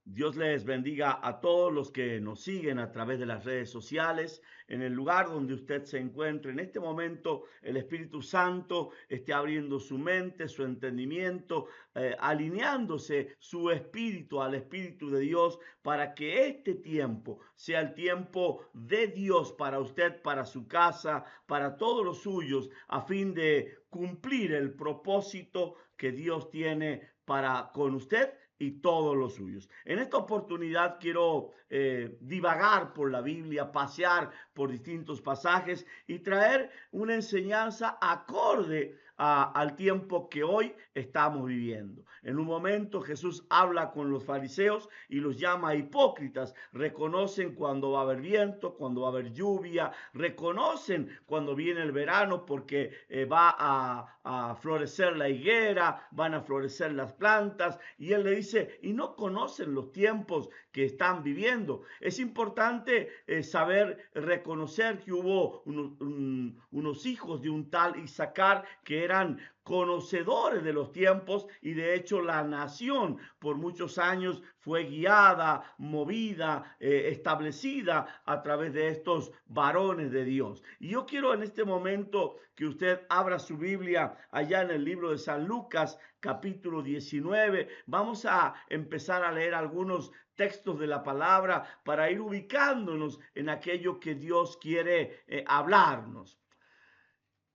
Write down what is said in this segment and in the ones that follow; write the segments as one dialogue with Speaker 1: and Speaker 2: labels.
Speaker 1: Dios les bendiga a todos los que nos siguen a través de las redes sociales, en el lugar donde usted se encuentre. En este momento el Espíritu Santo esté abriendo su mente, su entendimiento, alineándose su espíritu al Espíritu de Dios para que este tiempo sea el tiempo de Dios para usted, para su casa, para todos los suyos, a fin de cumplir el propósito que Dios tiene para con usted y todos los suyos. En esta oportunidad quiero divagar por la Biblia, pasear por distintos pasajes y traer una enseñanza acorde al tiempo que hoy estamos viviendo. En un momento Jesús habla con los fariseos y los llama hipócritas. Reconocen cuando va a haber viento, cuando va a haber lluvia, reconocen cuando viene el verano porque va a florecer la higuera, van a florecer las plantas, y él le dice, y no conocen los tiempos que están viviendo. Es importante saber reconocer que hubo unos hijos de un tal Isaacar que eran conocedores de los tiempos, y de hecho la nación por muchos años fue guiada, movida, establecida a través de estos varones de Dios. Y yo quiero en este momento que usted abra su Biblia allá en el libro de San Lucas, capítulo 19. Vamos a empezar a leer algunos textos de la palabra para ir ubicándonos en aquello que Dios quiere hablarnos.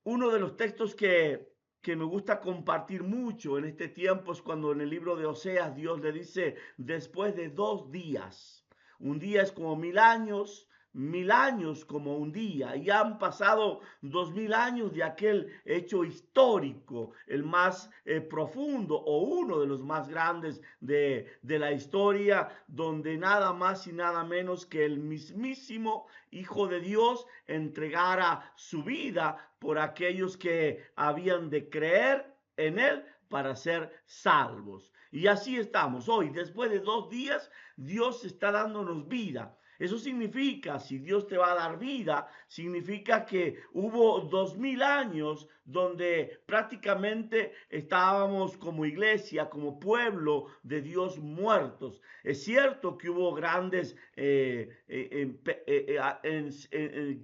Speaker 1: Uno de los textos que me gusta compartir mucho en este tiempo es cuando en el libro de Oseas Dios le dice, después de 2 días, un día es como 1000 años, 1000 años como un día, y han pasado 2000 años de aquel hecho histórico, el más profundo o uno de los más grandes de la historia, donde nada más y nada menos que el mismísimo Hijo de Dios entregara su vida por aquellos que habían de creer en él para ser salvos. Y así estamos hoy. Después de 2 días, Dios está dándonos vida. Eso significa, si Dios te va a dar vida, significa que hubo 2000 años donde prácticamente estábamos como iglesia, como pueblo de Dios muertos. Es cierto que hubo grandes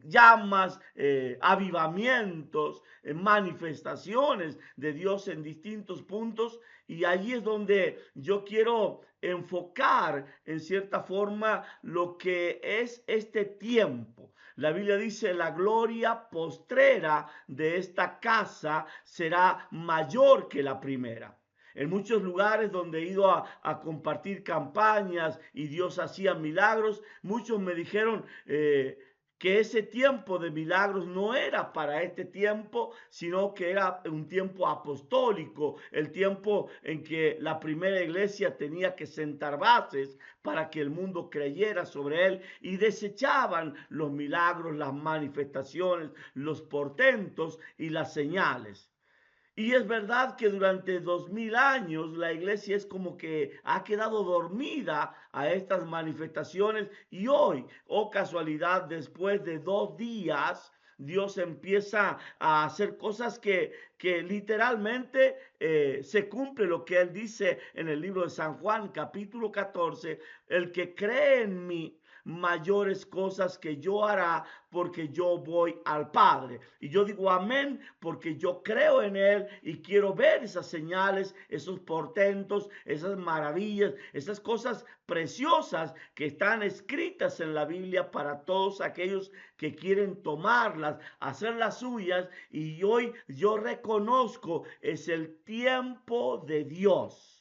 Speaker 1: llamas, avivamientos, manifestaciones de Dios en distintos puntos, y allí es donde yo quiero enfocar en cierta forma lo que es este tiempo. La Biblia dice, la gloria postrera de esta casa será mayor que la primera. En muchos lugares donde he ido a compartir campañas y Dios hacía milagros, muchos me dijeron que ese tiempo de milagros no era para este tiempo, sino que era un tiempo apostólico, el tiempo en que la primera iglesia tenía que sentar bases para que el mundo creyera sobre él, y desechaban los milagros, las manifestaciones, los portentos y las señales. Y es verdad que durante 2000 años la iglesia es como que ha quedado dormida a estas manifestaciones, y hoy, oh casualidad, después de 2 días, Dios empieza a hacer cosas que literalmente se cumple lo que él dice en el libro de San Juan, capítulo 14, el que cree en mí, mayores cosas que yo hará, porque yo voy al Padre. Y yo digo amén, porque yo creo en él y quiero ver esas señales, esos portentos, esas maravillas, esas cosas preciosas que están escritas en la Biblia para todos aquellos que quieren tomarlas, hacerlas suyas. Y hoy yo reconozco, es el tiempo de Dios.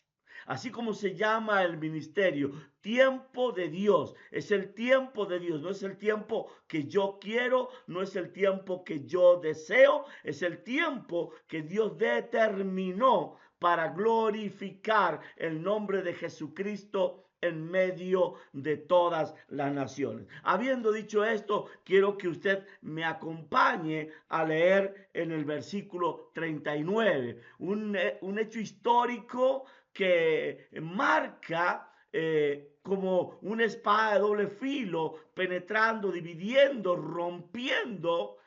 Speaker 1: Así como se llama el ministerio, tiempo de Dios. Es el tiempo de Dios, no es el tiempo que yo quiero, no es el tiempo que yo deseo, es el tiempo que Dios determinó para glorificar el nombre de Jesucristo en medio de todas las naciones. Habiendo dicho esto, quiero que usted me acompañe a leer en el versículo 39, un hecho histórico que marca como una espada de doble filo, penetrando, dividiendo, rompiendo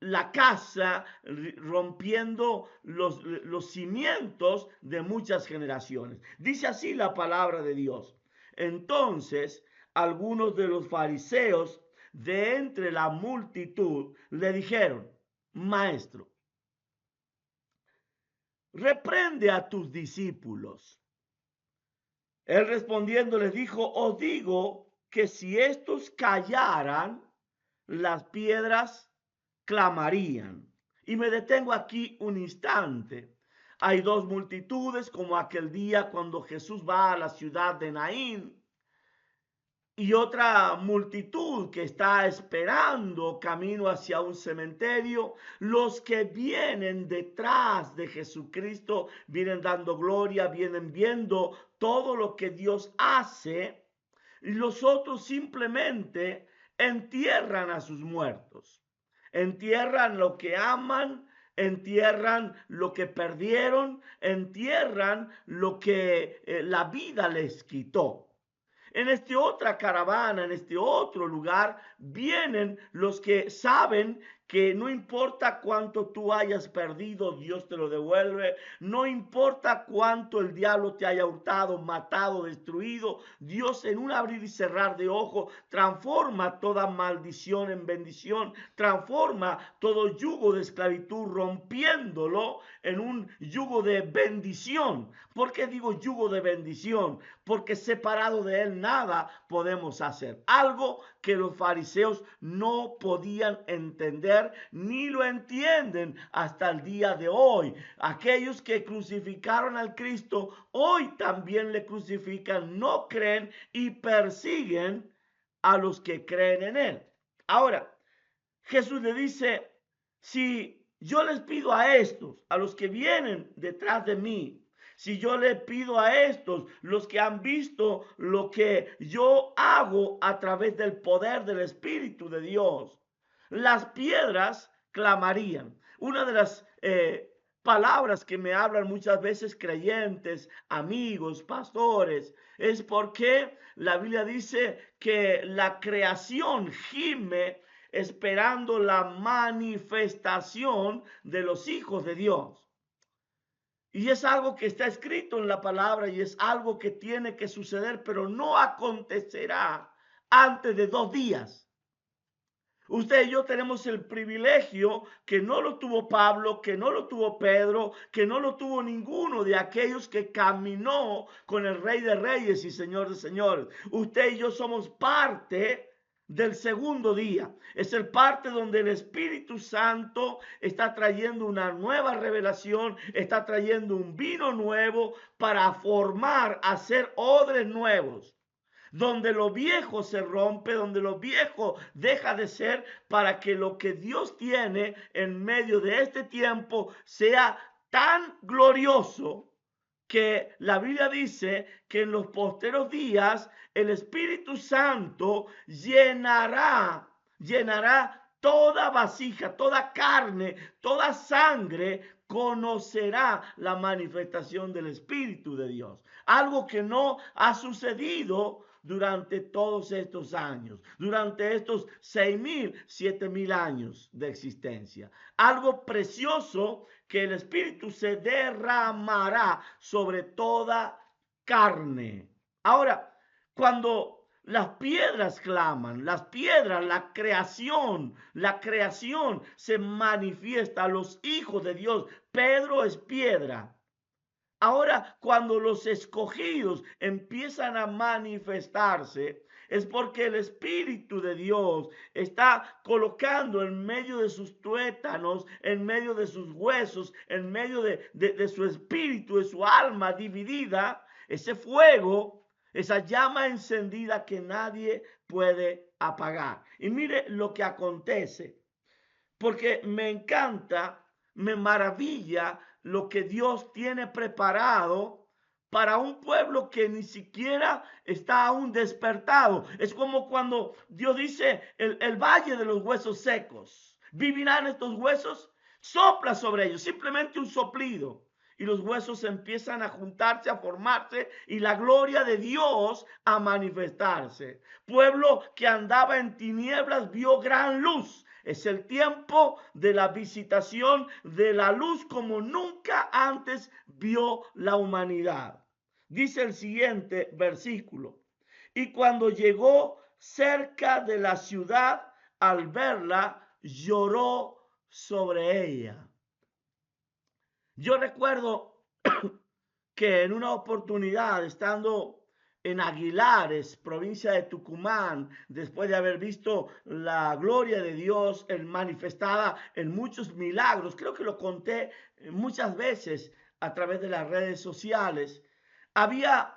Speaker 1: la casa, rompiendo los cimientos de muchas generaciones. Dice así la palabra de Dios. Entonces, algunos de los fariseos de entre la multitud le dijeron: Maestro, reprende a tus discípulos. Él respondiendo les dijo: os digo que si estos callaran, las piedras clamarían. Y me detengo aquí un instante. Hay dos multitudes, como aquel día cuando Jesús va a la ciudad de Naín, y otra multitud que está esperando camino hacia un cementerio. Los que vienen detrás de Jesucristo vienen dando gloria, vienen viendo todo lo que Dios hace, y los otros simplemente entierran a sus muertos, entierran lo que aman, entierran lo que perdieron, entierran lo que la vida les quitó. En esta otra caravana, en este otro lugar, vienen los que saben que no importa cuánto tú hayas perdido, Dios te lo devuelve. No importa cuánto el diablo te haya hurtado, matado, destruido, Dios en un abrir y cerrar de ojos transforma toda maldición en bendición, transforma todo yugo de esclavitud, rompiéndolo en un yugo de bendición. ¿Por qué digo yugo de bendición? Porque separado de él nada podemos hacer. Algo que los fariseos no podían entender ni lo entienden hasta el día de hoy. Aquellos que crucificaron al Cristo hoy también le crucifican, no creen y persiguen a los que creen en él. Ahora, Jesús le dice: si yo les pido a estos, a los que vienen detrás de mí, si yo le pido a estos, los que han visto lo que yo hago a través del poder del Espíritu de Dios, las piedras clamarían. Una de las palabras que me hablan muchas veces creyentes, amigos, pastores, es porque la Biblia dice que la creación gime esperando la manifestación de los hijos de Dios. Y es algo que está escrito en la palabra y es algo que tiene que suceder, pero no acontecerá antes de 2 días. Usted y yo tenemos el privilegio que no lo tuvo Pablo, que no lo tuvo Pedro, que no lo tuvo ninguno de aquellos que caminó con el Rey de Reyes y Señor de Señores. Usted y yo somos parte del segundo día. Es el parte donde el Espíritu Santo está trayendo una nueva revelación, está trayendo un vino nuevo para formar, hacer odres nuevos, donde lo viejo se rompe, donde lo viejo deja de ser, para que lo que Dios tiene en medio de este tiempo sea tan glorioso que la Biblia dice que en los posteros días el Espíritu Santo llenará toda vasija, toda carne, toda sangre conocerá la manifestación del Espíritu de Dios. Algo que no ha sucedido durante todos estos años, durante estos 6,000, 7,000 años de existencia. Algo precioso que el Espíritu se derramará sobre toda carne. Ahora, cuando las piedras claman, las piedras, la creación se manifiesta a los hijos de Dios. Pedro es piedra. Ahora, cuando los escogidos empiezan a manifestarse, es porque el Espíritu de Dios está colocando en medio de sus tuétanos, en medio de sus huesos, en medio de su espíritu, de su alma dividida, ese fuego, esa llama encendida que nadie puede apagar. Y mire lo que acontece, porque me encanta, me maravilla lo que Dios tiene preparado para un pueblo que ni siquiera está aún despertado. Es como cuando Dios dice el valle de los huesos secos. ¿Vivirán estos huesos? Sopla sobre ellos, simplemente un soplido. Y los huesos empiezan a juntarse, a formarse, y la gloria de Dios a manifestarse. Pueblo que andaba en tinieblas vio gran luz. Es el tiempo de la visitación de la luz como nunca antes vio la humanidad. Dice el siguiente versículo: y cuando llegó cerca de la ciudad, al verla, lloró sobre ella. Yo recuerdo que en una oportunidad, estando en Aguilares, provincia de Tucumán, después de haber visto la gloria de Dios manifestada en muchos milagros, creo que lo conté muchas veces a través de las redes sociales, había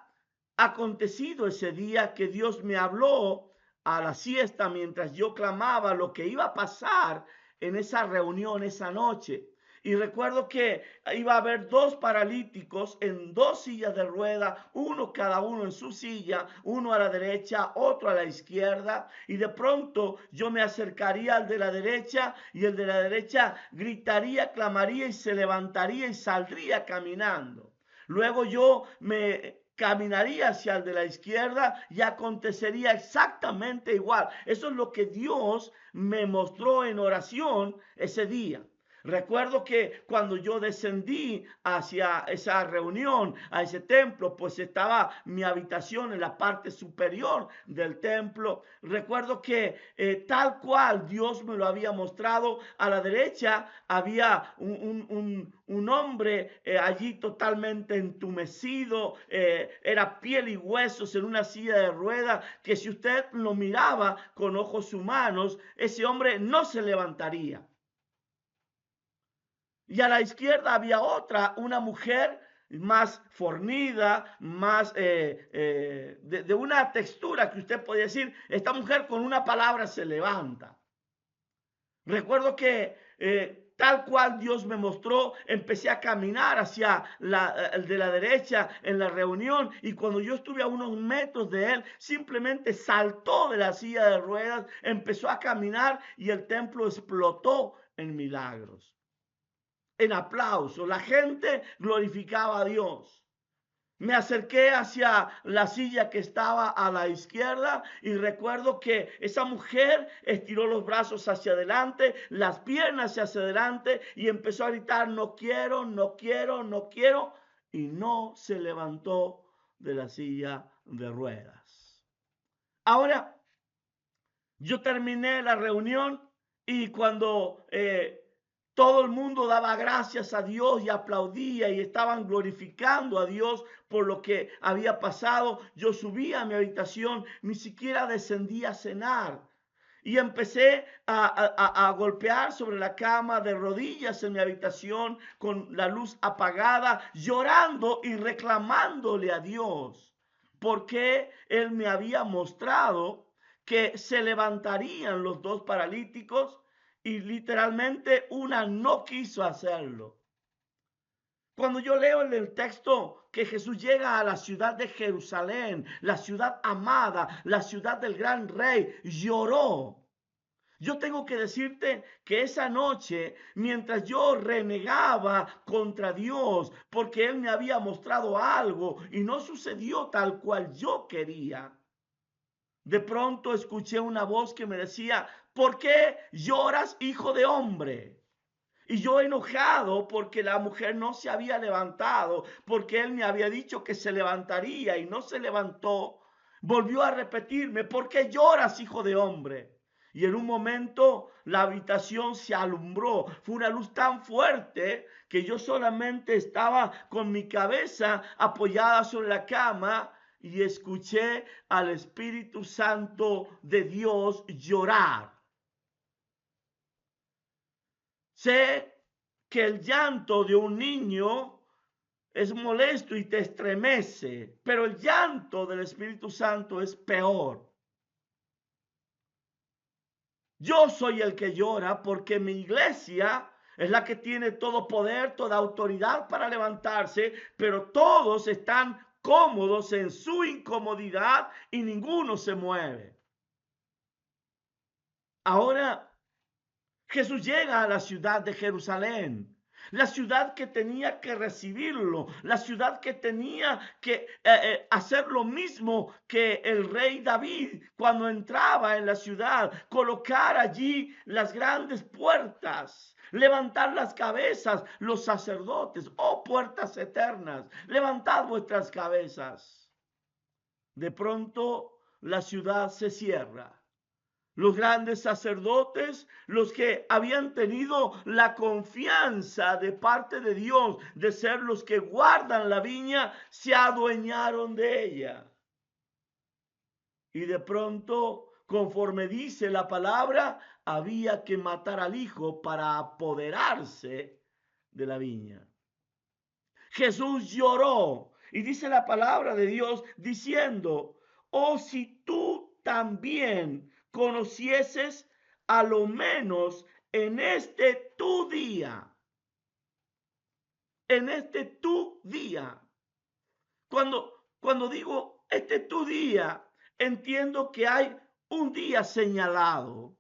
Speaker 1: acontecido ese día que Dios me habló a la siesta mientras yo clamaba lo que iba a pasar en esa reunión esa noche. Y recuerdo que iba a haber dos paralíticos en dos sillas de rueda, uno cada uno en su silla, uno a la derecha, otro a la izquierda. Y de pronto yo me acercaría al de la derecha y el de la derecha gritaría, clamaría y se levantaría y saldría caminando. Luego yo me caminaría hacia el de la izquierda y acontecería exactamente igual. Eso es lo que Dios me mostró en oración ese día. Recuerdo que cuando yo descendí hacia esa reunión, a ese templo, pues estaba mi habitación en la parte superior del templo. Recuerdo que tal cual Dios me lo había mostrado, a la derecha había un hombre allí totalmente entumecido, era piel y huesos en una silla de ruedas, que si usted lo miraba con ojos humanos, ese hombre no se levantaría. Y a la izquierda había otra, una mujer más fornida, más de una textura que usted podía decir, esta mujer con una palabra se levanta. Recuerdo que tal cual Dios me mostró, empecé a caminar hacia el de la derecha en la reunión, y cuando yo estuve a unos metros de él, simplemente saltó de la silla de ruedas, empezó a caminar y el templo explotó en milagros, en aplausos. La gente glorificaba a Dios. Me acerqué hacia la silla que estaba a la izquierda y recuerdo que esa mujer estiró los brazos hacia adelante, las piernas hacia adelante y empezó a gritar, no quiero, no quiero, no quiero, y no se levantó de la silla de ruedas. Ahora, yo terminé la reunión y cuando todo el mundo daba gracias a Dios y aplaudía y estaban glorificando a Dios por lo que había pasado, yo subí a mi habitación, ni siquiera descendí a cenar. Y empecé a golpear sobre la cama de rodillas en mi habitación con la luz apagada, llorando y reclamándole a Dios, porque Él me había mostrado que se levantarían los dos paralíticos y literalmente una no quiso hacerlo. Cuando yo leo en el texto que Jesús llega a la ciudad de Jerusalén, la ciudad amada, la ciudad del gran rey, lloró. Yo tengo que decirte que esa noche, mientras yo renegaba contra Dios porque Él me había mostrado algo y no sucedió tal cual yo quería, de pronto escuché una voz que me decía, ¿por qué lloras, hijo de hombre? Y yo enojado porque la mujer no se había levantado, porque él me había dicho que se levantaría y no se levantó, volvió a repetirme, ¿por qué lloras, hijo de hombre? Y en un momento la habitación se alumbró. Fue una luz tan fuerte que yo solamente estaba con mi cabeza apoyada sobre la cama y escuché al Espíritu Santo de Dios llorar. Sé que el llanto de un niño es molesto y te estremece, pero el llanto del Espíritu Santo es peor. Yo soy el que llora porque mi iglesia es la que tiene todo poder, toda autoridad para levantarse, pero todos están cómodos en su incomodidad y ninguno se mueve. Ahora Jesús llega a la ciudad de Jerusalén la ciudad que tenía que recibirlo, la ciudad que tenía que hacer lo mismo que el rey David cuando entraba en la ciudad, colocar allí las grandes puertas, levantar las cabezas, los sacerdotes, oh puertas eternas, levantad vuestras cabezas. De pronto la ciudad se cierra. Los grandes sacerdotes, los que habían tenido la confianza de parte de Dios de ser los que guardan la viña, se adueñaron de ella. Y de pronto, conforme dice la palabra, había que matar al hijo para apoderarse de la viña. Jesús lloró y dice la palabra de Dios diciendo, oh, si tú también conocieses a lo menos en este tu día, en este tu día. Cuando digo este tu día, entiendo que hay un día señalado.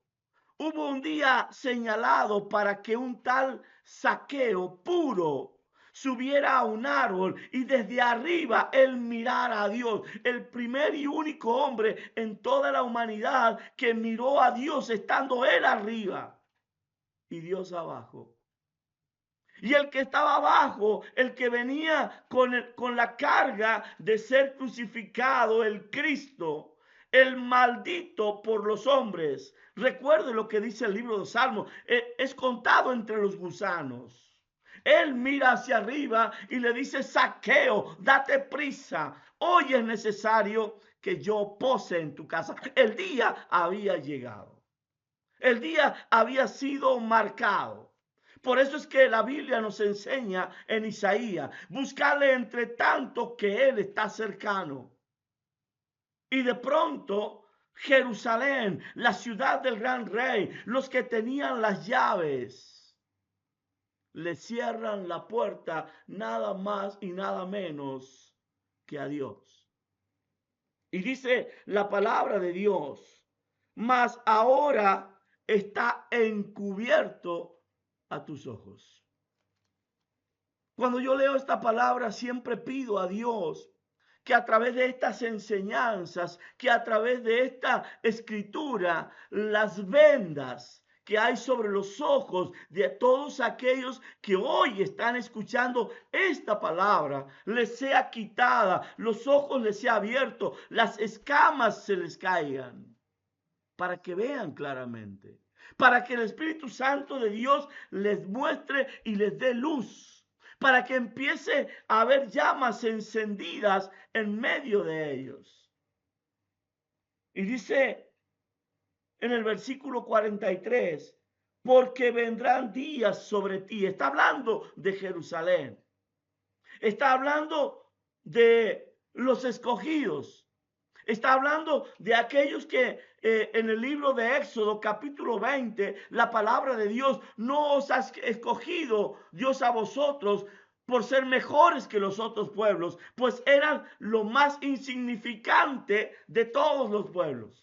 Speaker 1: Hubo un día señalado para que un tal Zaqueo puro subiera a un árbol y desde arriba él mirara a Dios, el primer y único hombre en toda la humanidad que miró a Dios estando él arriba y Dios abajo. Y el que estaba abajo, el que venía con la carga de ser crucificado, el Cristo, el maldito por los hombres. Recuerde lo que dice el libro de Salmos, es contado entre los gusanos. Él mira hacia arriba y le dice, Zaqueo, date prisa. Hoy es necesario que yo pose en tu casa. El día había llegado. El día había sido marcado. Por eso es que la Biblia nos enseña en Isaías, buscarle entre tanto que Él está cercano. Y de pronto Jerusalén, la ciudad del gran rey, los que tenían las llaves, le cierran la puerta nada más y nada menos que a Dios. Y dice la palabra de Dios, mas ahora está encubierto a tus ojos. Cuando yo leo esta palabra, siempre pido a Dios que a través de estas enseñanzas, que a través de esta escritura, las vendas que hay sobre los ojos de todos aquellos que hoy están escuchando esta palabra, les sea quitada, los ojos les sea abierto, las escamas se les caigan, para que vean claramente, para que el Espíritu Santo de Dios les muestre y les dé luz, para que empiece a haber llamas encendidas en medio de ellos. Y dice en el versículo 43, porque vendrán días sobre ti. Está hablando de Jerusalén. Está hablando de los escogidos. Está hablando de aquellos que en el libro de Éxodo capítulo 20, la palabra de Dios, no os ha escogido Dios a vosotros por ser mejores que los otros pueblos, pues eran lo más insignificante de todos los pueblos.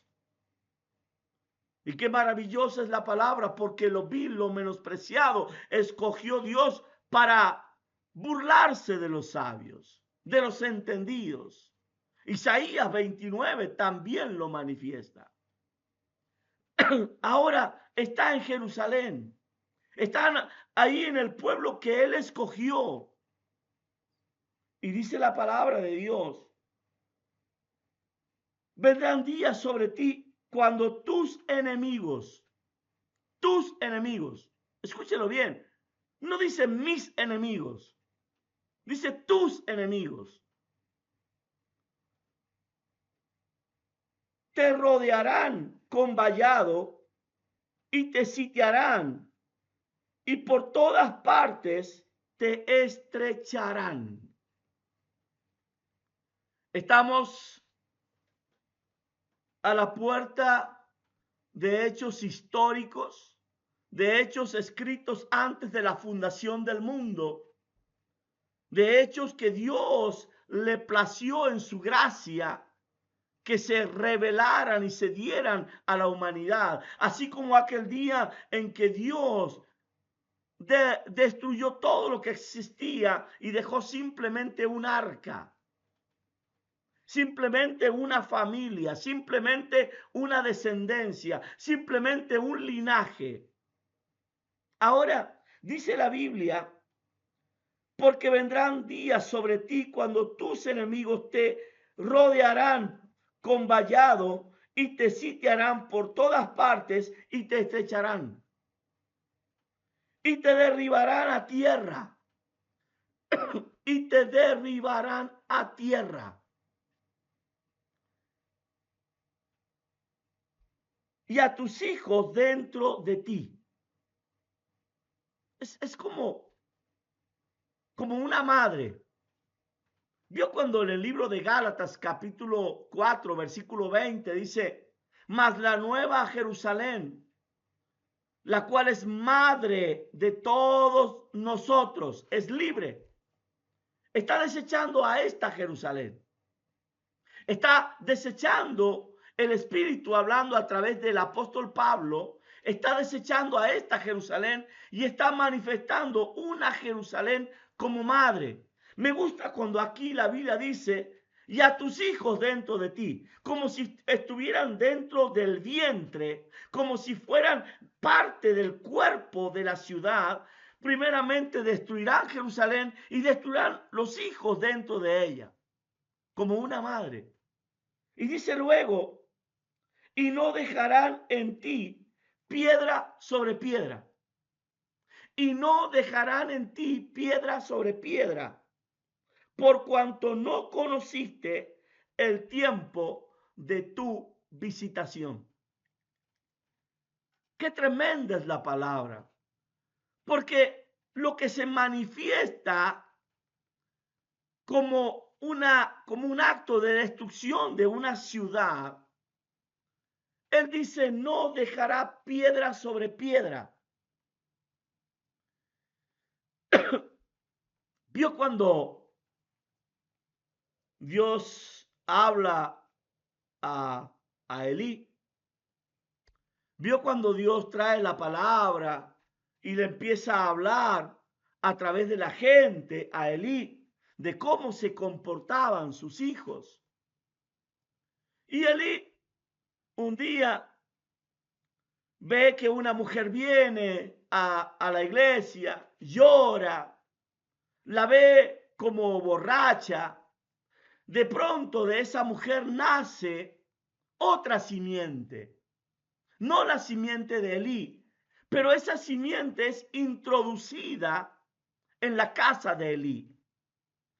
Speaker 1: Y qué maravillosa es la palabra, porque lo vil, lo menospreciado, escogió Dios para burlarse de los sabios, de los entendidos. Isaías 29 también lo manifiesta. Ahora está en Jerusalén. Están ahí en el pueblo que él escogió. Y dice la palabra de Dios, vendrán días sobre ti cuando tus enemigos, escúchelo bien, no dice mis enemigos, dice tus enemigos, te rodearán con vallado y te sitiarán y por todas partes te estrecharán. Estamos a la puerta de hechos históricos, de hechos escritos antes de la fundación del mundo, de hechos que Dios le plació en su gracia que se revelaran y se dieran a la humanidad, así como aquel día en que Dios destruyó todo lo que existía y dejó simplemente un arca, simplemente una familia, simplemente una descendencia, simplemente un linaje. Ahora, dice la Biblia, porque vendrán días sobre ti cuando tus enemigos te rodearán con vallado y te sitiarán por todas partes y te estrecharán y te derribarán a tierra y te derribarán a tierra. Y a tus hijos dentro de ti. Es como una madre. ¿Vio cuando en el libro de Gálatas capítulo 4 versículo 20 dice, mas la nueva Jerusalén, la cual es madre de todos nosotros, es libre? Está desechando a esta Jerusalén. Está desechando el Espíritu hablando a través del apóstol Pablo. Está desechando a esta Jerusalén y está manifestando una Jerusalén como madre. Me gusta cuando aquí la Biblia dice, y a tus hijos dentro de ti, como si estuvieran dentro del vientre, como si fueran parte del cuerpo de la ciudad. Primeramente destruirán Jerusalén y destruirán los hijos dentro de ella, como una madre. Y dice luego, y no dejarán en ti piedra sobre piedra. Y no dejarán en ti piedra sobre piedra, por cuanto no conociste el tiempo de tu visitación. Qué tremenda es la palabra, porque lo que se manifiesta como un acto de destrucción de una ciudad, él dice, no dejará piedra sobre piedra. ¿Vio cuando Dios habla a Elí? ¿Vio cuando Dios trae la palabra y le empieza a hablar a través de la gente a Elí de cómo se comportaban sus hijos? Y Elí un día ve que una mujer viene a la iglesia, llora, la ve como borracha. De pronto de esa mujer nace otra simiente, no la simiente de Elí, pero esa simiente es introducida en la casa de Elí.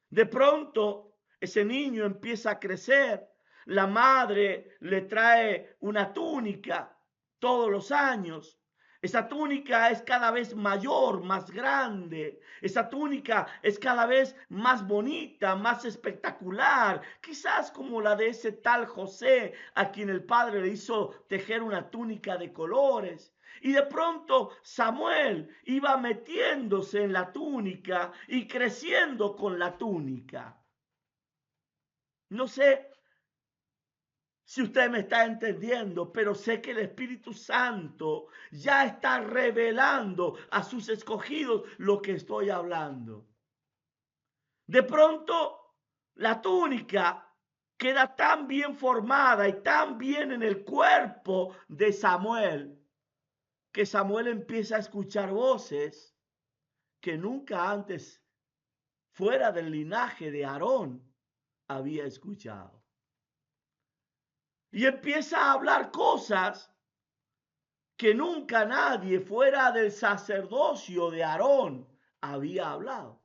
Speaker 1: De pronto ese niño empieza a crecer, la madre le trae una túnica todos los años. Esa túnica es cada vez mayor, más grande. Esa túnica es cada vez más bonita, más espectacular. Quizás como la de ese tal José, a quien el padre le hizo tejer una túnica de colores. Y de pronto Samuel iba metiéndose en la túnica y creciendo con la túnica. No sé si usted me está entendiendo, pero sé que el Espíritu Santo ya está revelando a sus escogidos lo que estoy hablando. De pronto, la túnica queda tan bien formada y tan bien en el cuerpo de Samuel, que Samuel empieza a escuchar voces que nunca antes, fuera del linaje de Aarón, había escuchado. Y empieza a hablar cosas que nunca nadie fuera del sacerdocio de Aarón había hablado.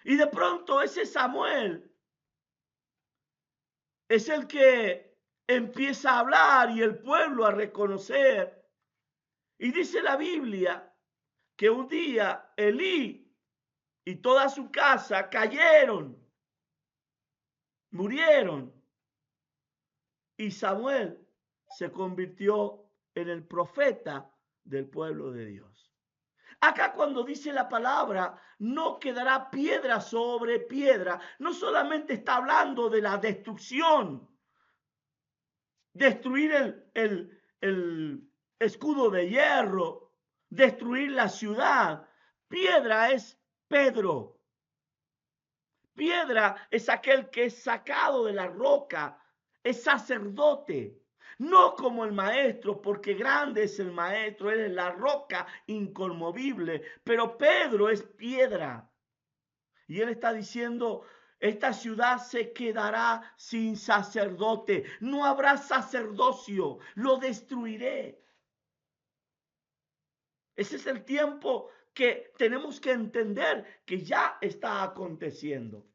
Speaker 1: Y de pronto ese Samuel es el que empieza a hablar y el pueblo a reconocer. Y dice la Biblia que un día Elí y toda su casa cayeron, murieron. Y Samuel se convirtió en el profeta del pueblo de Dios. Acá cuando dice la palabra, no quedará piedra sobre piedra, no solamente está hablando de la destrucción, destruir el escudo de hierro, destruir la ciudad. Piedra es Pedro. Piedra es aquel que es sacado de la roca, es sacerdote. No como el maestro, porque grande es el maestro, él es la roca inconmovible, pero Pedro es piedra. Y él está diciendo, esta ciudad se quedará sin sacerdote, no habrá sacerdocio, lo destruiré. Ese es el tiempo que tenemos que entender que ya está aconteciendo.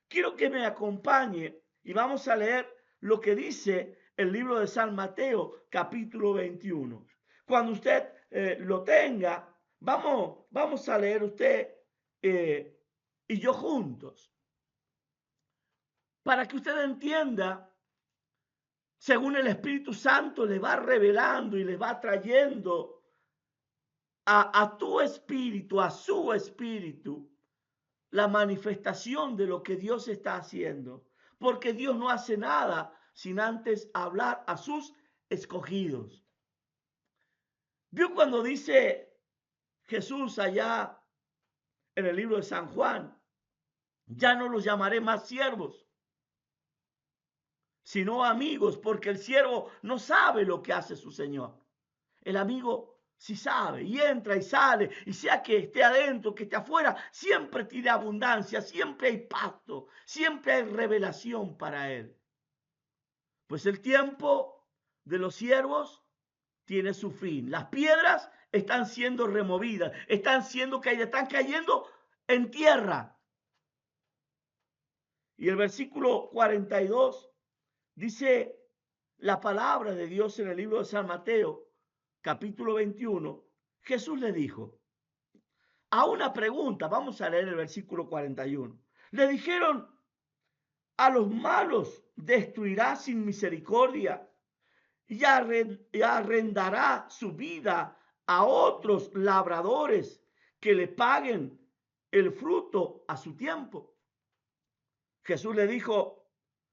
Speaker 1: Quiero que me acompañe y vamos a leer lo que dice el libro de San Mateo, capítulo 21. Cuando usted lo tenga, vamos a leer usted y yo juntos, para que usted entienda, según el Espíritu Santo le va revelando y le va trayendo a tu espíritu, a su espíritu, la manifestación de lo que Dios está haciendo. Porque Dios no hace nada sin antes hablar a sus escogidos. ¿Vio cuando dice Jesús allá en el libro de San Juan? Ya no los llamaré más siervos, sino amigos, porque el siervo no sabe lo que hace su Señor. El amigo sí sabe y entra y sale, y sea que esté adentro, que esté afuera, siempre tiene abundancia, siempre hay pasto, siempre hay revelación para él. Pues el tiempo de los siervos tiene su fin. Las piedras están siendo removidas, están cayendo en tierra. Y el versículo 42 dice la palabra de Dios en el libro de San Mateo, capítulo 21. Jesús le dijo a una pregunta, vamos a leer el versículo 41. Le dijeron, a los malos destruirá sin misericordia y arrendará su vida a otros labradores que le paguen el fruto a su tiempo. Jesús le dijo,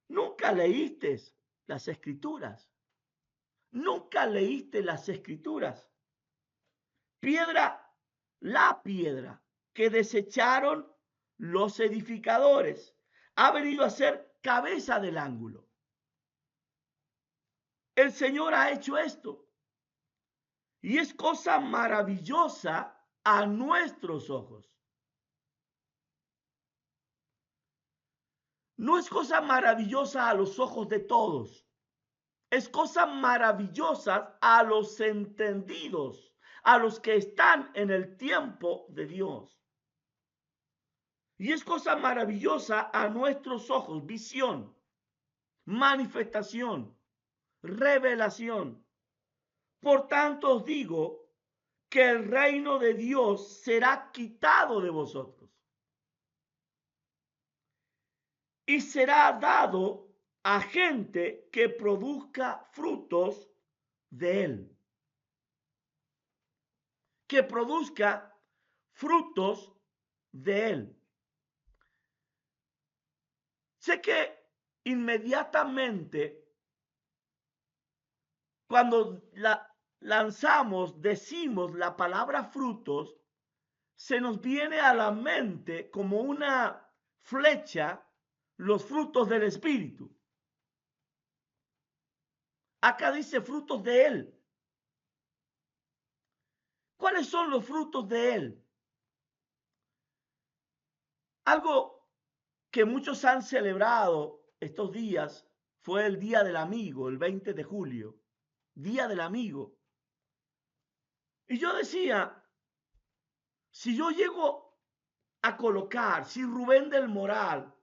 Speaker 1: nunca leíste las escrituras, nunca leíste las escrituras. La piedra que desecharon los edificadores ha venido a ser cabeza del ángulo. El Señor ha hecho esto y es cosa maravillosa a nuestros ojos. No es cosa maravillosa a los ojos de todos. Es cosa maravillosa a los entendidos, a los que están en el tiempo de Dios. Y es cosa maravillosa a nuestros ojos, visión, manifestación, revelación. Por tanto os digo que el reino de Dios será quitado de vosotros y será dado a gente que produzca frutos de él. Que produzca frutos de él. Sé que inmediatamente cuando decimos la palabra frutos, se nos viene a la mente como una flecha los frutos del Espíritu. Acá dice frutos de él. ¿Cuáles son los frutos de él? Algo que muchos han celebrado estos días fue el Día del Amigo, el 20 de julio. Día del Amigo. Y yo decía, si yo llego a colocar, si Rubén del Moral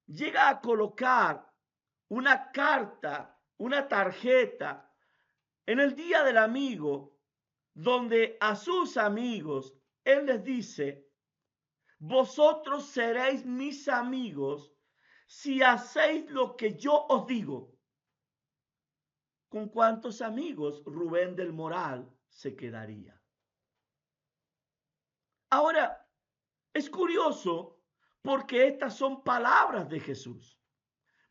Speaker 1: llega a colocar una carta, una tarjeta en el Día del Amigo, donde a sus amigos él les dice, vosotros seréis mis amigos si hacéis lo que yo os digo. ¿Con cuántos amigos Rubén del Moral se quedaría? Ahora, es curioso porque estas son palabras de Jesús.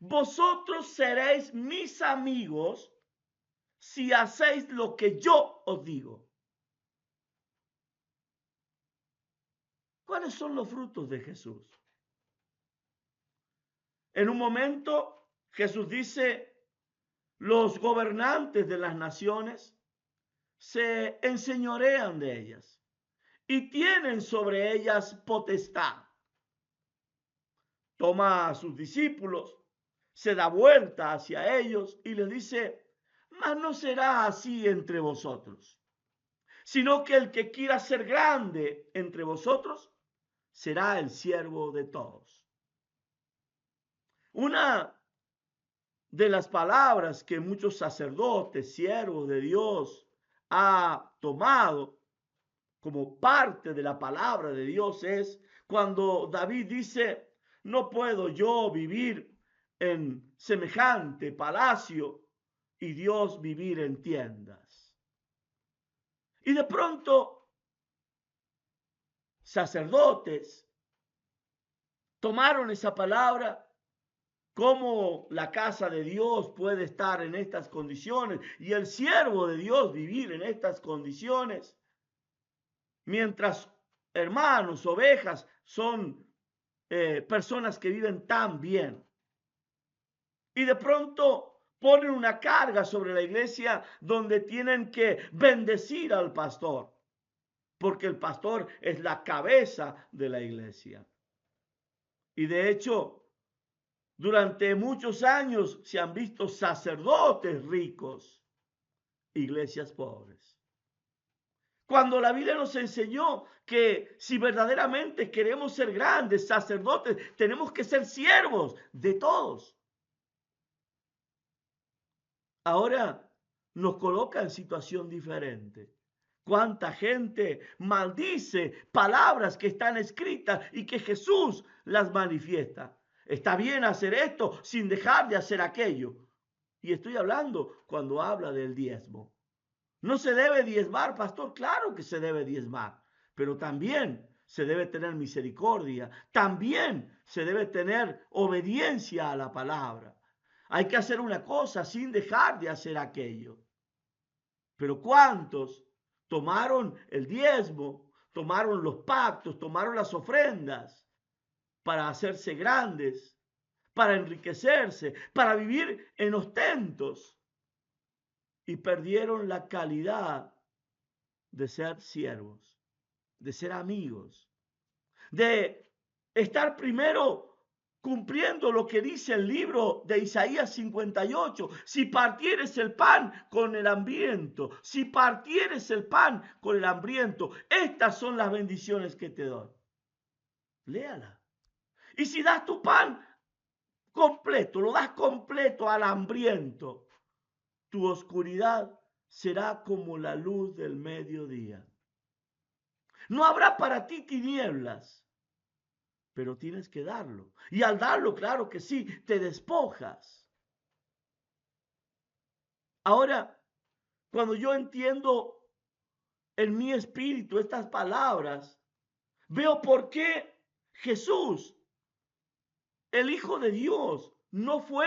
Speaker 1: Vosotros seréis mis amigos si hacéis lo que yo os digo. ¿Cuáles son los frutos de Jesús? En un momento Jesús dice, los gobernantes de las naciones se enseñorean de ellas y tienen sobre ellas potestad. Toma a sus discípulos, se da vuelta hacia ellos y les dice, mas no será así entre vosotros, sino que el que quiera ser grande entre vosotros será el siervo de todos. Una de las palabras que muchos sacerdotes, siervos de Dios, ha tomado como parte de la palabra de Dios es cuando David dice, no puedo yo vivir en semejante palacio y Dios vivir en tiendas. Y de pronto, sacerdotes tomaron esa palabra. ¿Cómo la casa de Dios puede estar en estas condiciones y el siervo de Dios vivir en estas condiciones? Mientras hermanos, ovejas son personas que viven tan bien. Y de pronto ponen una carga sobre la iglesia donde tienen que bendecir al pastor, porque el pastor es la cabeza de la iglesia. Y de hecho, durante muchos años se han visto sacerdotes ricos, iglesias pobres. Cuando la Biblia nos enseñó que si verdaderamente queremos ser grandes sacerdotes, tenemos que ser siervos de todos. Ahora nos coloca en situación diferente. ¿Cuánta gente maldice palabras que están escritas y que Jesús las manifiesta? Está bien hacer esto sin dejar de hacer aquello. Y estoy hablando cuando habla del diezmo. ¿No se debe diezmar, pastor? Claro que se debe diezmar, pero también se debe tener misericordia, también se debe tener obediencia a la palabra. Hay que hacer una cosa sin dejar de hacer aquello. Pero ¿cuántos tomaron el diezmo, tomaron los pactos, tomaron las ofrendas para hacerse grandes, para enriquecerse, para vivir en ostentos y perdieron la calidad de ser siervos, de ser amigos, de estar primero cumpliendo lo que dice el libro de Isaías 58? Si partieres el pan con el hambriento, si partieres el pan con el hambriento, estas son las bendiciones que te doy. Léala. Y si das tu pan completo, lo das completo al hambriento, tu oscuridad será como la luz del mediodía. No habrá para ti tinieblas, pero tienes que darlo. Y al darlo, claro que sí, te despojas. Ahora, cuando yo entiendo en mi espíritu estas palabras, veo por qué Jesús, el Hijo de Dios, no fue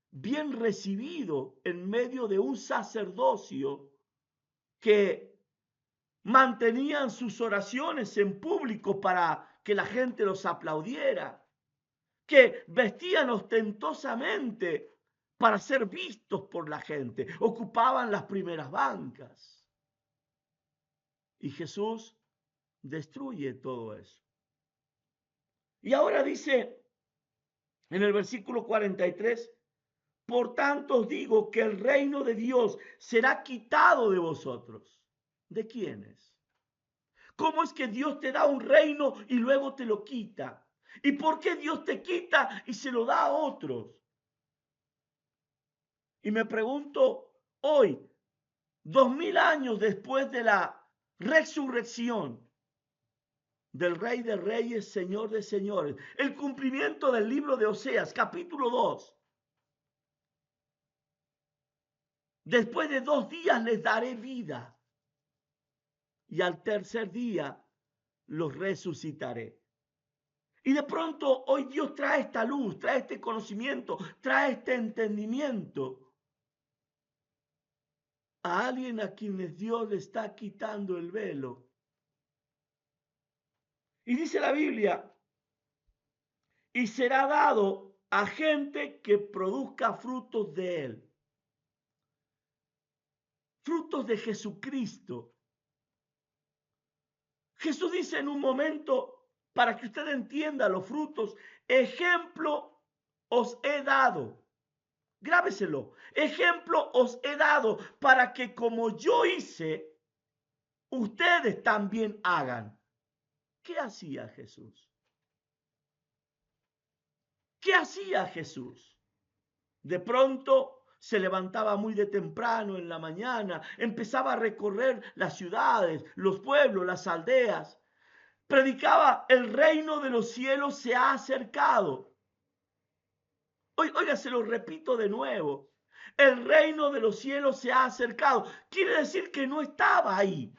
Speaker 1: bien recibido en medio de un sacerdocio que mantenían sus oraciones en público para que la gente los aplaudiera, que vestían ostentosamente para ser vistos por la gente, ocupaban las primeras bancas. Y Jesús destruye todo eso. Y ahora dice en el versículo 43, por tanto os digo que el reino de Dios será quitado de vosotros. ¿De quiénes? ¿Cómo es que Dios te da un reino y luego te lo quita? ¿Y por qué Dios te quita y se lo da a otros? Y me pregunto hoy, 2000 años después de la resurrección del Rey de Reyes, Señor de Señores, el cumplimiento del libro de Oseas, capítulo 2. Después de 2 días les daré vida y al tercer día los resucitaré. Y de pronto hoy Dios trae esta luz, trae este conocimiento, trae este entendimiento a alguien a quienes Dios le está quitando el velo. Y dice la Biblia, y será dado a gente que produzca frutos de él, frutos de Jesucristo. Jesús dice en un momento, para que usted entienda los frutos, ejemplo os he dado. Grábeselo. Ejemplo os he dado para que como yo hice, ustedes también hagan. ¿Qué hacía Jesús? ¿Qué hacía Jesús? De pronto se levantaba muy de temprano en la mañana, empezaba a recorrer las ciudades, los pueblos, las aldeas. Predicaba, el reino de los cielos se ha acercado. Oiga, se lo repito de nuevo. El reino de los cielos se ha acercado. Quiere decir que no estaba ahí.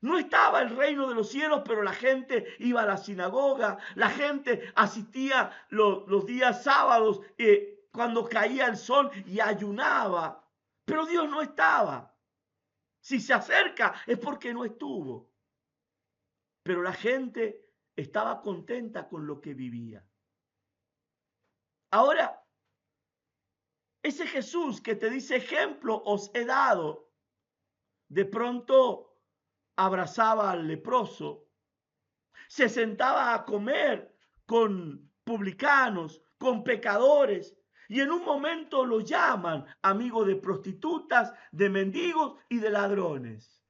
Speaker 1: No estaba el reino de los cielos, pero la gente iba a la sinagoga, la gente asistía los días sábados cuando caía el sol y ayunaba. Pero Dios no estaba. Si se acerca es porque no estuvo. Pero la gente estaba contenta con lo que vivía. Ahora, ese Jesús que te dice ejemplo os he dado, de pronto abrazaba al leproso, se sentaba a comer con publicanos, con pecadores, y en un momento lo llaman amigo de prostitutas, de mendigos y de ladrones.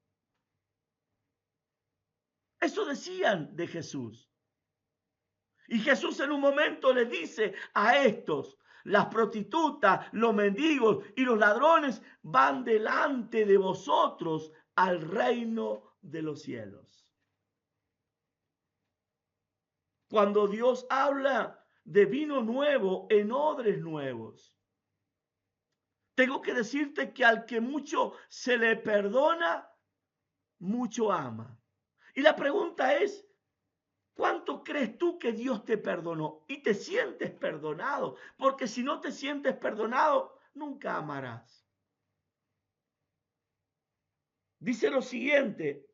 Speaker 1: Eso decían de Jesús. Y Jesús en un momento le dice a estos, las prostitutas, los mendigos y los ladrones van delante de vosotros al reino de los cielos. Cuando Dios habla de vino nuevo en odres nuevos, tengo que decirte que al que mucho se le perdona, mucho ama. Y la pregunta es, ¿cuánto crees tú que Dios te perdonó? Y te sientes perdonado, porque si no te sientes perdonado, nunca amarás. Dice lo siguiente,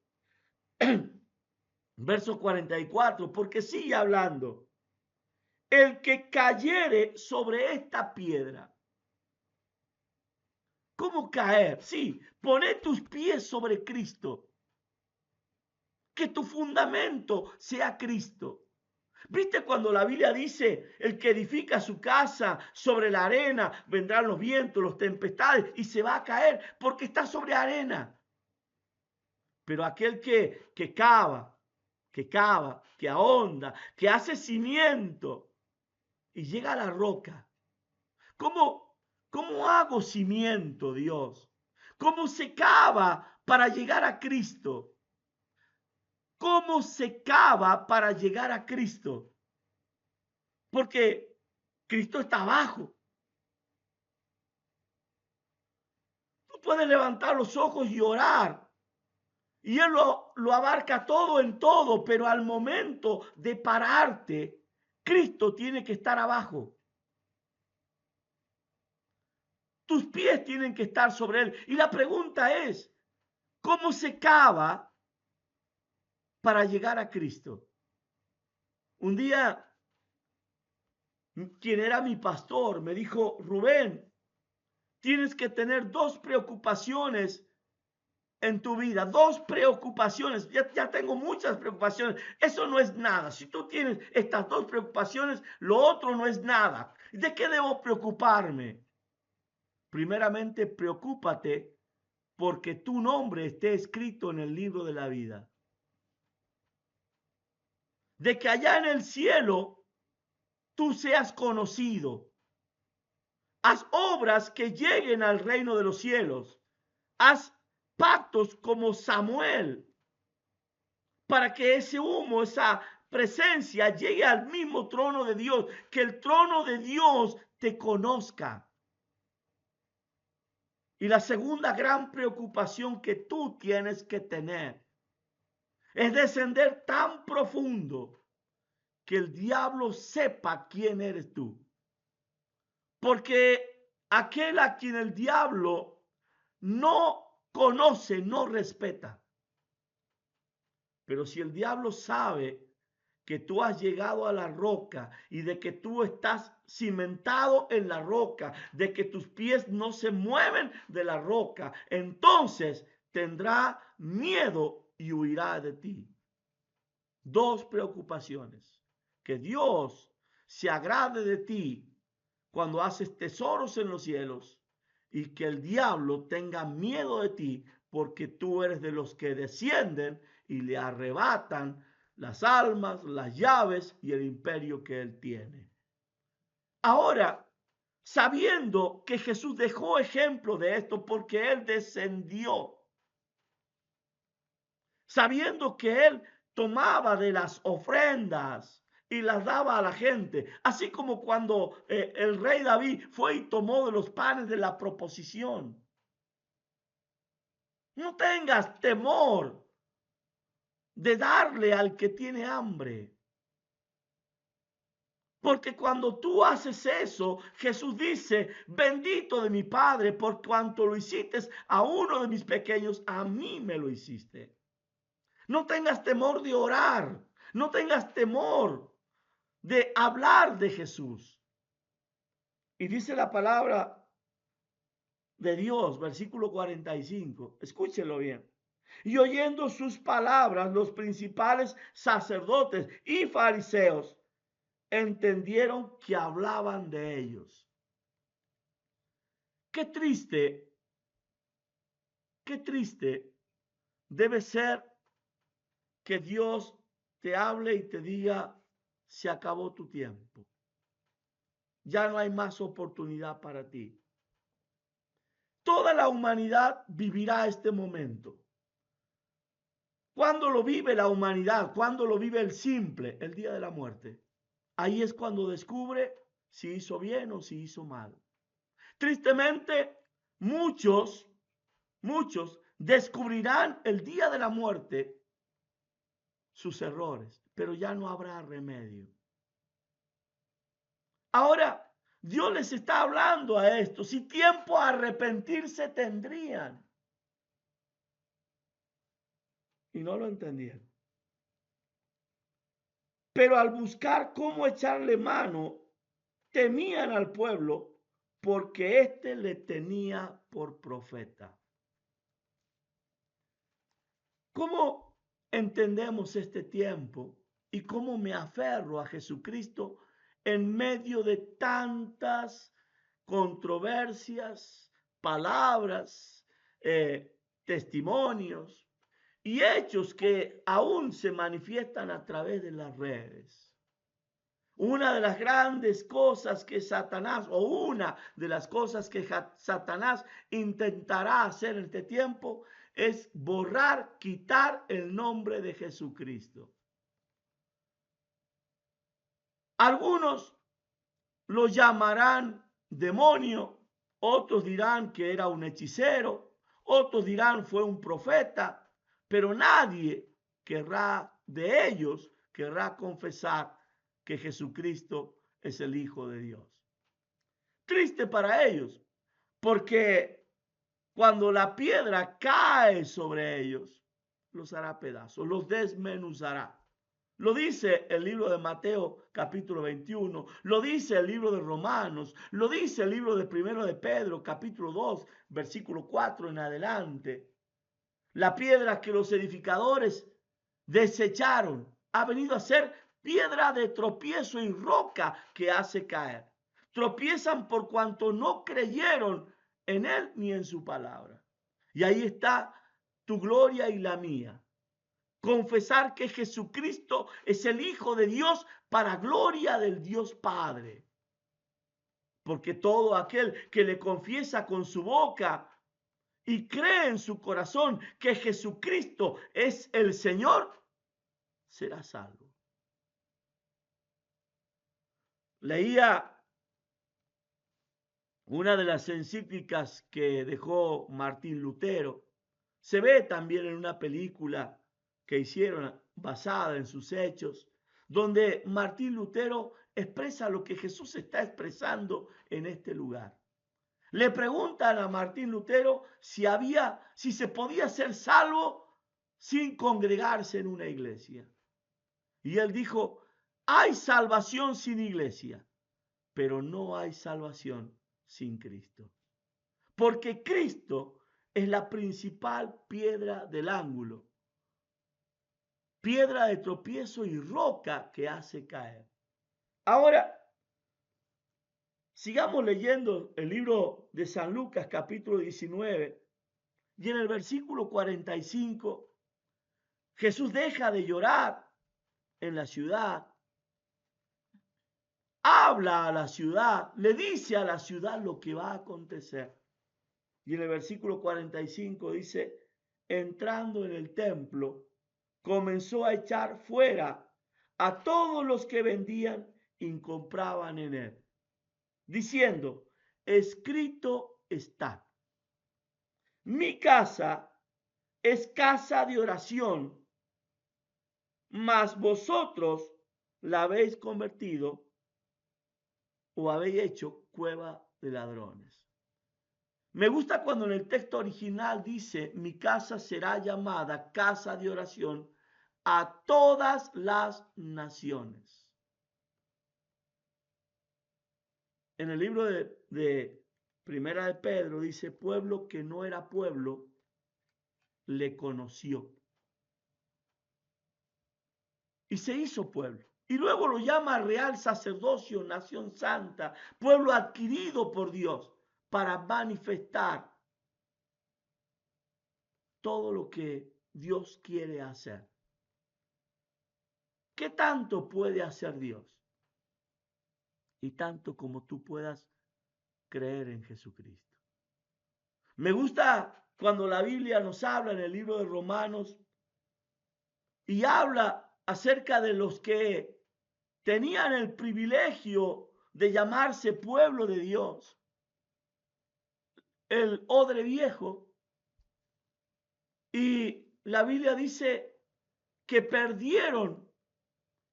Speaker 1: verso 44, porque sigue hablando. El que cayere sobre esta piedra. ¿Cómo caer? Sí, poné tus pies sobre Cristo. Que tu fundamento sea Cristo. ¿Viste cuando la Biblia dice, el que edifica su casa sobre la arena, vendrán los vientos, las tempestades y se va a caer porque está sobre arena? Pero aquel que cava, que ahonda, que hace cimiento y llega a la roca. ¿Cómo hago cimiento, Dios? ¿Cómo se cava para llegar a Cristo? ¿Cómo se cava para llegar a Cristo? Porque Cristo está abajo. Tú puedes levantar los ojos y orar. Y Él lo abarca todo en todo, pero al momento de pararte, Cristo tiene que estar abajo. Tus pies tienen que estar sobre Él. Y la pregunta es, ¿cómo se cava para llegar a Cristo? Un día, quien era mi pastor me dijo, Rubén, tienes que tener dos preocupaciones en tu vida, dos preocupaciones. Ya tengo muchas preocupaciones. Eso no es nada. Si tú tienes estas dos preocupaciones, lo otro no es nada. ¿De qué debo preocuparme? Primeramente, preocúpate porque tu nombre esté escrito en el libro de la vida. De que allá en el cielo tú seas conocido. Haz obras que lleguen al reino de los cielos. Haz pactos como Samuel para que ese humo, esa presencia llegue al mismo trono de Dios, que el trono de Dios te conozca. Y la segunda gran preocupación que tú tienes que tener es descender tan profundo que el diablo sepa quién eres tú. Porque aquel a quien el diablo no conoce, no respeta. Pero si el diablo sabe que tú has llegado a la roca y de que tú estás cimentado en la roca, de que tus pies no se mueven de la roca, entonces tendrá miedo y huirá de ti. Dos preocupaciones: que Dios se agrade de ti cuando haces tesoros en los cielos, y que el diablo tenga miedo de ti porque tú eres de los que descienden y le arrebatan las almas, las llaves y el imperio que él tiene. Ahora, sabiendo que Jesús dejó ejemplo de esto porque él descendió, sabiendo que él tomaba de las ofrendas y las daba a la gente, así como cuando el rey David fue y tomó de los panes de la proposición. No tengas temor de darle al que tiene hambre. Porque cuando tú haces eso, Jesús dice: bendito de mi Padre, por cuanto lo hiciste a uno de mis pequeños, a mí me lo hiciste. No tengas temor de orar, no tengas temor de hablar de Jesús. Y dice la palabra de Dios, versículo 45, escúchenlo bien. Y oyendo sus palabras, los principales sacerdotes y fariseos entendieron que hablaban de ellos. Qué triste debe ser que Dios te hable y te diga: se acabó tu tiempo. Ya no hay más oportunidad para ti. Toda la humanidad vivirá este momento. ¿Cuándo lo vive la humanidad? ¿Cuándo lo vive el simple? El día de la muerte. Ahí es cuando descubre si hizo bien o si hizo mal. Tristemente, muchos descubrirán el día de la muerte sus errores, pero ya no habrá remedio. Ahora, Dios les está hablando a esto. Si tiempo a arrepentirse tendrían. Y no lo entendieron. Pero al buscar cómo echarle mano, temían al pueblo porque éste le tenía por profeta. ¿Cómo entendemos este tiempo y cómo me aferro a Jesucristo en medio de tantas controversias, palabras, testimonios y hechos que aún se manifiestan a través de las redes? Una de las grandes cosas que Satanás, o una de las cosas que Satanás intentará hacer en este tiempo, es borrar, quitar el nombre de Jesucristo. Algunos lo llamarán demonio, otros dirán que era un hechicero, otros dirán fue un profeta, pero nadie de ellos querrá confesar que Jesucristo es el Hijo de Dios. Triste para ellos, porque cuando la piedra cae sobre ellos, los hará pedazos, los desmenuzará. Lo dice el libro de Mateo capítulo 21, lo dice el libro de Romanos, lo dice el libro de Primero de Pedro capítulo 2, versículo 4 en adelante. La piedra que los edificadores desecharon ha venido a ser piedra de tropiezo y roca que hace caer. Tropiezan por cuanto no creyeron en él ni en su palabra. Y ahí está tu gloria y la mía. Confesar que Jesucristo es el Hijo de Dios para gloria del Dios Padre. Porque todo aquel que le confiesa con su boca y cree en su corazón que Jesucristo es el Señor, será salvo. Leía una de las encíclicas que dejó Martín Lutero. Se ve también en una película que hicieron basada en sus hechos, donde Martín Lutero expresa lo que Jesús está expresando en este lugar. Le preguntan a Martín Lutero si se podía ser salvo sin congregarse en una iglesia. Y él dijo, hay salvación sin iglesia, pero no hay salvación sin Cristo. Porque Cristo es la principal piedra del ángulo, piedra de tropiezo y roca que hace caer. Ahora, sigamos leyendo el libro de San Lucas, capítulo 19, y en el versículo 45, Jesús deja de llorar en la ciudad, habla a la ciudad, le dice a la ciudad lo que va a acontecer. Y en el versículo 45 dice, entrando en el templo, comenzó a echar fuera a todos los que vendían y compraban en él, diciendo, escrito está, mi casa es casa de oración, mas vosotros la habéis convertido o habéis hecho cueva de ladrones. Me gusta cuando en el texto original dice, mi casa será llamada casa de oración a todas las naciones. En el libro de Primera de Pedro dice, pueblo que no era pueblo, le conoció. Y se hizo pueblo. Y luego lo llama real sacerdocio, nación santa, pueblo adquirido por Dios para manifestar todo lo que Dios quiere hacer. ¿Qué tanto puede hacer Dios? Y tanto como tú puedas creer en Jesucristo. Me gusta cuando la Biblia nos habla en el libro de Romanos y habla acerca de los que tenían el privilegio de llamarse pueblo de Dios. El odre viejo. Y la Biblia dice que perdieron,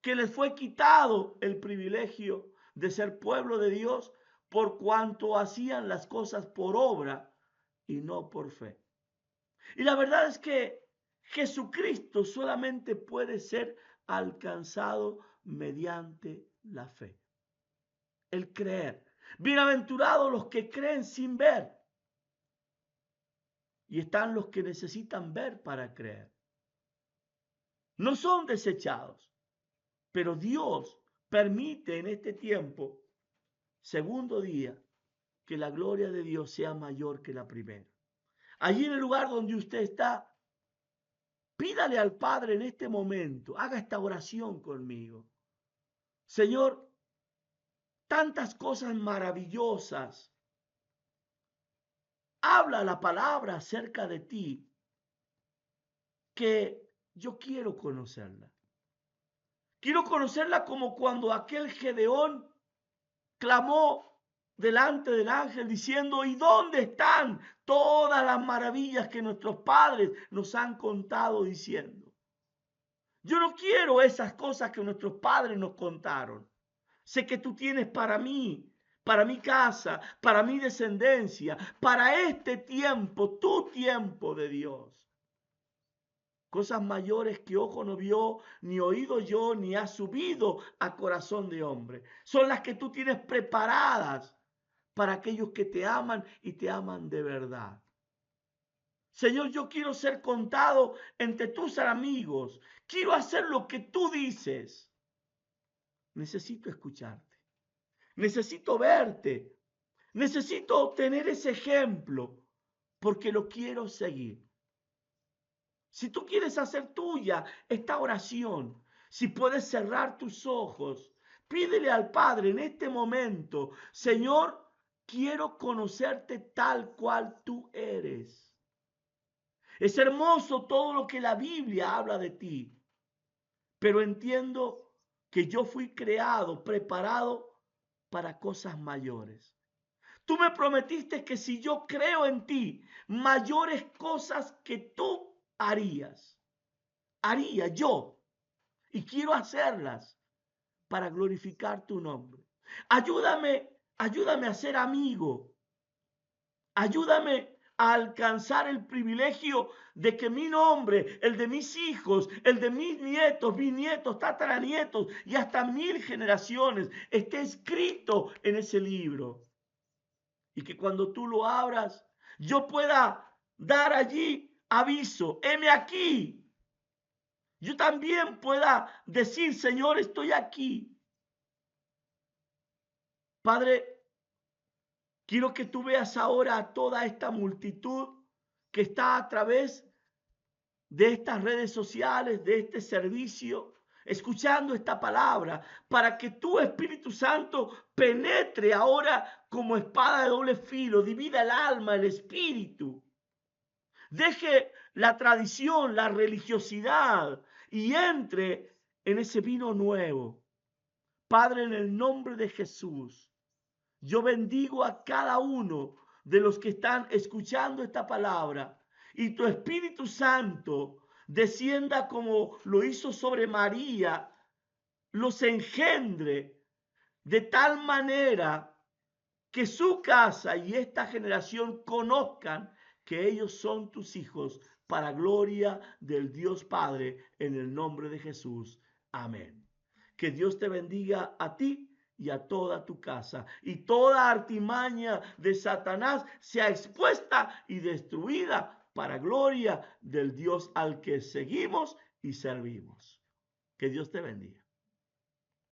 Speaker 1: que les fue quitado el privilegio de ser pueblo de Dios por cuanto hacían las cosas por obra y no por fe. Y la verdad es que Jesucristo solamente puede ser alcanzado mediante la fe. El creer. Bienaventurados los que creen sin ver. Y están los que necesitan ver para creer. No son desechados, pero Dios permite en este tiempo, segundo día, que la gloria de Dios sea mayor que la primera. Allí en el lugar donde usted está, pídale al Padre en este momento, haga esta oración conmigo. Señor, tantas cosas maravillosas. Habla la palabra acerca de ti, que yo quiero conocerla. Quiero conocerla como cuando aquel Gedeón clamó delante del ángel diciendo, ¿y dónde están todas las maravillas que nuestros padres nos han contado diciendo? Yo no quiero esas cosas que nuestros padres nos contaron. Sé que tú tienes para mí, para mi casa, para mi descendencia, para este tiempo, tu tiempo de Dios. Cosas mayores que ojo no vio, ni oído yo, ni ha subido a corazón de hombre. Son las que tú tienes preparadas para aquellos que te aman y te aman de verdad. Señor, yo quiero ser contado entre tus amigos. Quiero hacer lo que tú dices. Necesito escucharte. Necesito verte. Necesito tener ese ejemplo porque lo quiero seguir. Si tú quieres hacer tuya esta oración, si puedes cerrar tus ojos, pídele al Padre en este momento, Señor, quiero conocerte tal cual tú eres. Es hermoso todo lo que la Biblia habla de ti, pero entiendo que yo fui creado, preparado para cosas mayores. Tú me prometiste que si yo creo en ti, mayores cosas que tú haría yo, y quiero hacerlas para glorificar tu nombre. Ayúdame a ser amigo. Ayúdame a alcanzar el privilegio de que mi nombre, el de mis hijos, el de mis nietos, bisnietos, tataranietos y hasta 1000 generaciones esté escrito en ese libro. Y que cuando tú lo abras, yo pueda dar allí aviso, heme aquí. Yo también pueda decir, Señor, estoy aquí. Padre, quiero que tú veas ahora a toda esta multitud que está a través de estas redes sociales, de este servicio, escuchando esta palabra, para que tu Espíritu Santo penetre ahora como espada de doble filo, divida el alma, el espíritu. Deje la tradición, la religiosidad y entre en ese vino nuevo. Padre, en el nombre de Jesús, yo bendigo a cada uno de los que están escuchando esta palabra y tu Espíritu Santo descienda como lo hizo sobre María, los engendre de tal manera que su casa y esta generación conozcan que ellos son tus hijos para gloria del Dios Padre en el nombre de Jesús. Amén. Que Dios te bendiga a ti y a toda tu casa, y toda artimaña de Satanás sea expuesta y destruida para gloria del Dios al que seguimos y servimos. Que Dios te bendiga.